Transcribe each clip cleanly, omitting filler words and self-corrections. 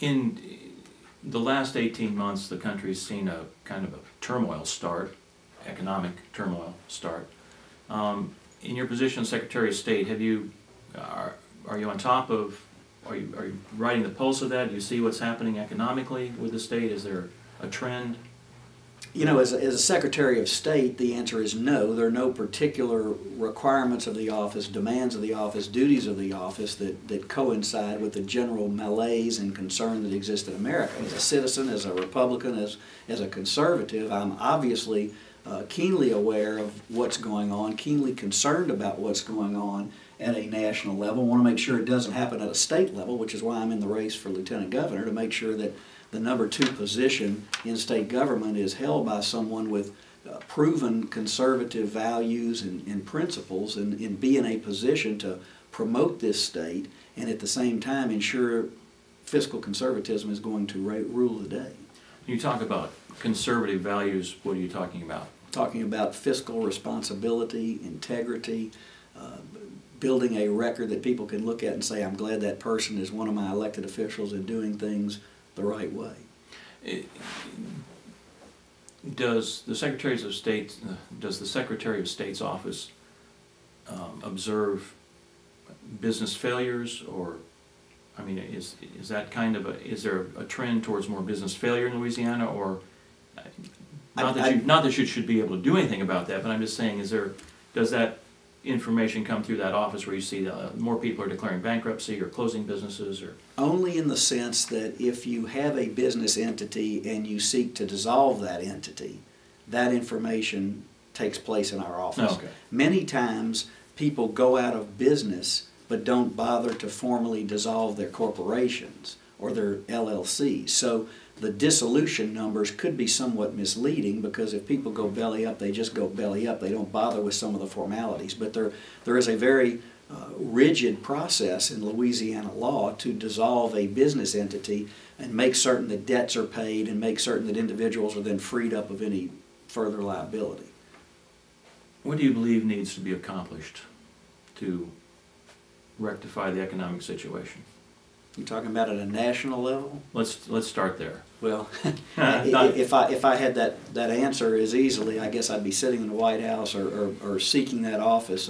In the last 18 months, the country's seen a kind of a turmoil start, economic turmoil start. In your position as Secretary of State, are you on top of, are you riding the pulse of that? Do you see what's happening economically with the state? Is there a trend? You know, as a Secretary of State, the answer is no. There are no particular requirements of the office, demands of the office, duties of the office that coincide with the general malaise and concern that exists in America. As a citizen, as a Republican, as a conservative, I'm obviously keenly aware of what's going on, keenly concerned about what's going on at a national level. I want to make sure it doesn't happen at a state level, which is why I'm in the race for Lieutenant Governor, to make sure that the #2 position in state government is held by someone with proven conservative values and principles, and be in a position to promote this state and at the same time ensure fiscal conservatism is going to rule the day. You talk about conservative values, what are you talking about? Talking about fiscal responsibility, integrity, building a record that people can look at and say, I'm glad that person is one of my elected officials and doing things the right way. Does the Secretary of State's office observe business failures, or I mean, is that kind of is there a trend towards more business failure in Louisiana, or not that you should be able to do anything about that, but I'm just saying, does that information come through that office where you see more people are declaring bankruptcy or closing businesses? Or only in the sense that if you have a business entity and you seek to dissolve that entity, that information takes place in our office. Oh, okay. Many times people go out of business but don't bother to formally dissolve their corporations or their LLCs. So the dissolution numbers could be somewhat misleading, because if people go belly up, they just go belly up. They don't bother with some of the formalities. But there is a very rigid process in Louisiana law to dissolve a business entity and make certain that debts are paid and make certain that individuals are then freed up of any further liability. What do you believe needs to be accomplished to rectify the economic situation? You're talking about at a national level? Let's start there. Well, if I had that answer as easily, I guess I'd be sitting in the White House or seeking that office.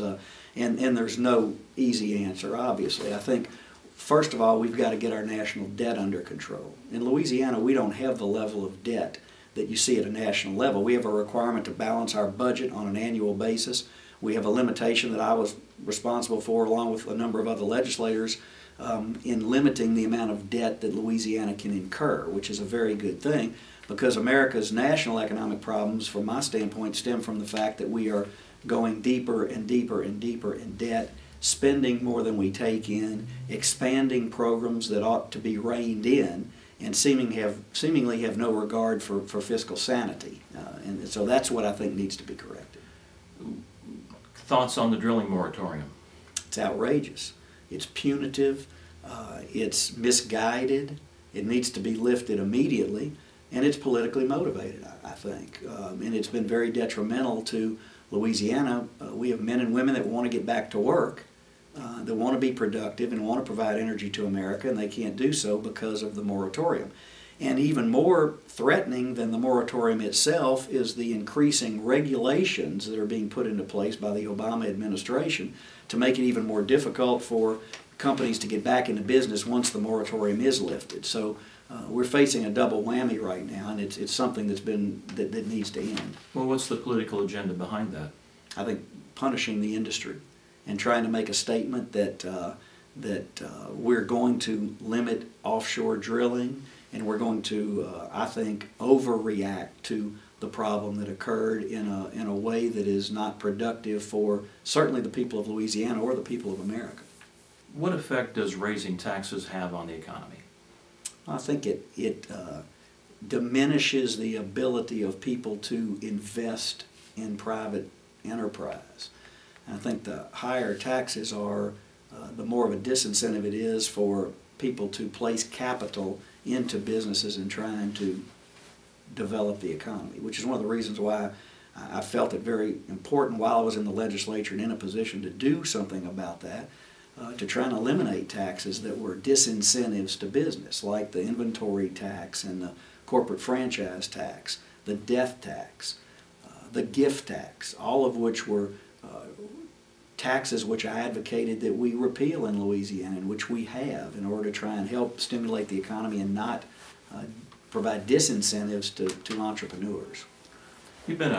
And there's no easy answer, obviously. I think, first of all, we've got to get our national debt under control. In Louisiana, we don't have the level of debt that you see at a national level. We have a requirement to balance our budget on an annual basis. We have a limitation that I was responsible for, along with a number of other legislators, in limiting the amount of debt that Louisiana can incur, which is a very good thing, because America's national economic problems, from my standpoint, stem from the fact that we are going deeper and deeper and deeper in debt, spending more than we take in, expanding programs that ought to be reined in, and seemingly have no regard for fiscal sanity. And so that's what I think needs to be corrected. Thoughts on the drilling moratorium? It's outrageous. It's punitive. It's misguided. It needs to be lifted immediately. And it's politically motivated, I think. And it's been very detrimental to Louisiana. We have men and women that want to get back to work, that want to be productive and want to provide energy to America, and they can't do so because of the moratorium. And even more threatening than the moratorium itself is the increasing regulations that are being put into place by the Obama administration to make it even more difficult for companies to get back into business once the moratorium is lifted. So we're facing a double whammy right now, and it's something that needs to end. Well, what's the political agenda behind that? I think punishing the industry and trying to make a statement that we're going to limit offshore drilling, and we're going to, I think, overreact to the problem that occurred in a way that is not productive for certainly the people of Louisiana or the people of America. What effect does raising taxes have on the economy? I think it diminishes the ability of people to invest in private enterprise. I think the higher taxes are, the more of a disincentive it is for people to place capital into businesses and trying to develop the economy, which is one of the reasons why I felt it very important while I was in the legislature and in a position to do something about that. to try and eliminate taxes that were disincentives to business, like the inventory tax and the corporate franchise tax, the death tax, the gift tax, all of which were taxes which I advocated that we repeal in Louisiana, and which we have, in order to try and help stimulate the economy and not provide disincentives to entrepreneurs. You've been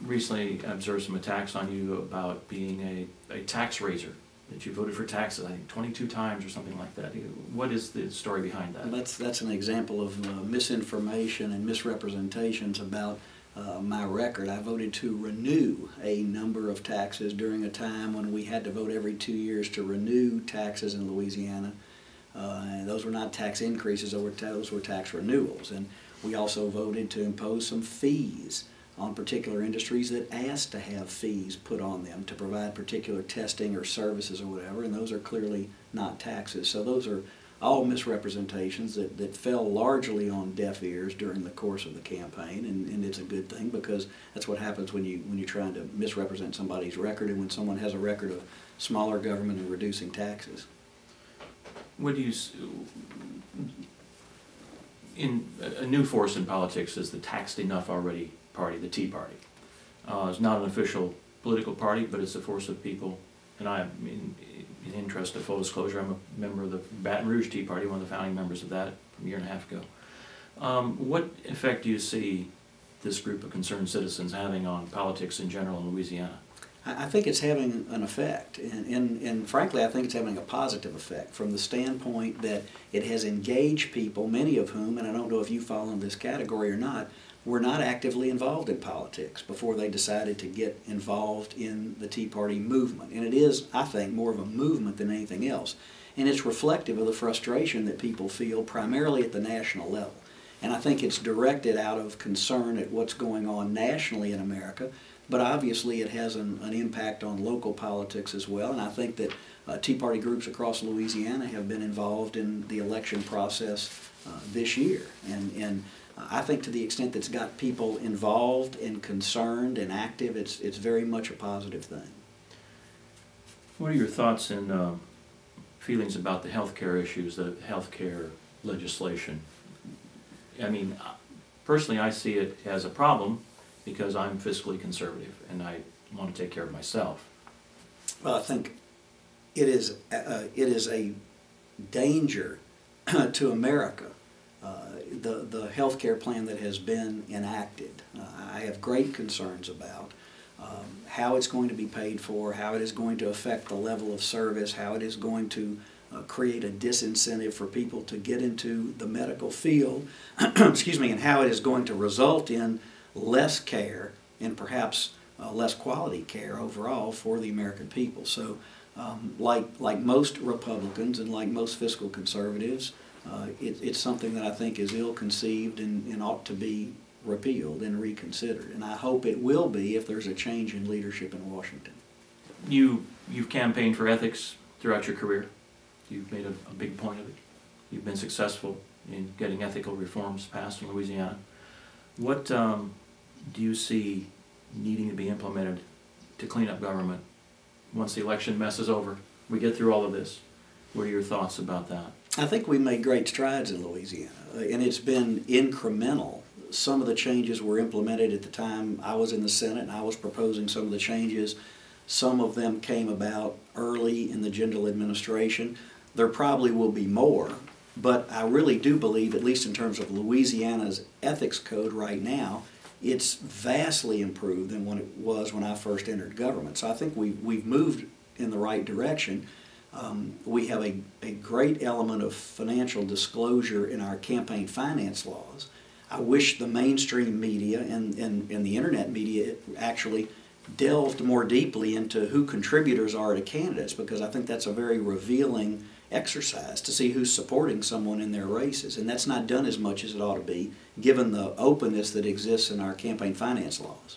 recently observed some attacks on you about being a tax raiser, that you voted for taxes, I think 22 times or something like that. What is the story behind that? That's an example of misinformation and misrepresentations about my record. I voted to renew a number of taxes during a time when we had to vote every 2 years to renew taxes in Louisiana. And those were not tax increases, those were tax renewals. And we also voted to impose some fees on particular industries that asked to have fees put on them to provide particular testing or services or whatever, and those are clearly not taxes. So those are all misrepresentations that fell largely on deaf ears during the course of the campaign, and it's a good thing, because that's what happens when you're trying to misrepresent somebody's record, and when someone has a record of smaller government and reducing taxes. What do you, in a new force in politics is the taxed enough already party, the Tea Party. It's not an official political party, but it's a force of people. And I, in interest of full disclosure, I'm a member of the Baton Rouge Tea Party, one of the founding members of that from a year and a half ago. What effect do you see this group of concerned citizens having on politics in general in Louisiana? I think it's having an effect, and frankly I think it's having a positive effect from the standpoint that it has engaged people, many of whom, and I don't know if you fall in this category or not, were not actively involved in politics before they decided to get involved in the Tea Party movement. And it is, I think, more of a movement than anything else. And it's reflective of the frustration that people feel primarily at the national level. And I think it's directed out of concern at what's going on nationally in America, but obviously it has an impact on local politics as well. And I think that Tea Party groups across Louisiana have been involved in the election process this year. And I think to the extent that it's got people involved and concerned and active, it's very much a positive thing. What are your thoughts and feelings about the healthcare issues, the healthcare legislation? I mean, personally I see it as a problem because I'm fiscally conservative and I want to take care of myself. Well, I think it is a danger to America, the health care plan that has been enacted. I have great concerns about how it's going to be paid for, how it is going to affect the level of service, how it is going to create a disincentive for people to get into the medical field, excuse me, and how it is going to result in less care and perhaps less quality care overall for the American people. So like most Republicans and like most fiscal conservatives, it's something that I think is ill-conceived and ought to be repealed and reconsidered. And I hope it will be if there's a change in leadership in Washington. You've campaigned for ethics throughout your career. You've made a big point of it. You've been successful in getting ethical reforms passed in Louisiana. What do you see needing to be implemented to clean up government once the election mess is over? We get through all of this. What are your thoughts about that? I think we made great strides in Louisiana, and it's been incremental. Some of the changes were implemented at the time I was in the Senate and I was proposing some of the changes. Some of them came about early in the Jindal administration. There probably will be more, but I really do believe, at least in terms of Louisiana's ethics code right now, it's vastly improved than what it was when I first entered government. So I think we've moved in the right direction. We have a great element of financial disclosure in our campaign finance laws. I wish the mainstream media and the internet media actually delved more deeply into who contributors are to candidates, because I think that's a very revealing exercise to see who's supporting someone in their races. And that's not done as much as it ought to be, given the openness that exists in our campaign finance laws.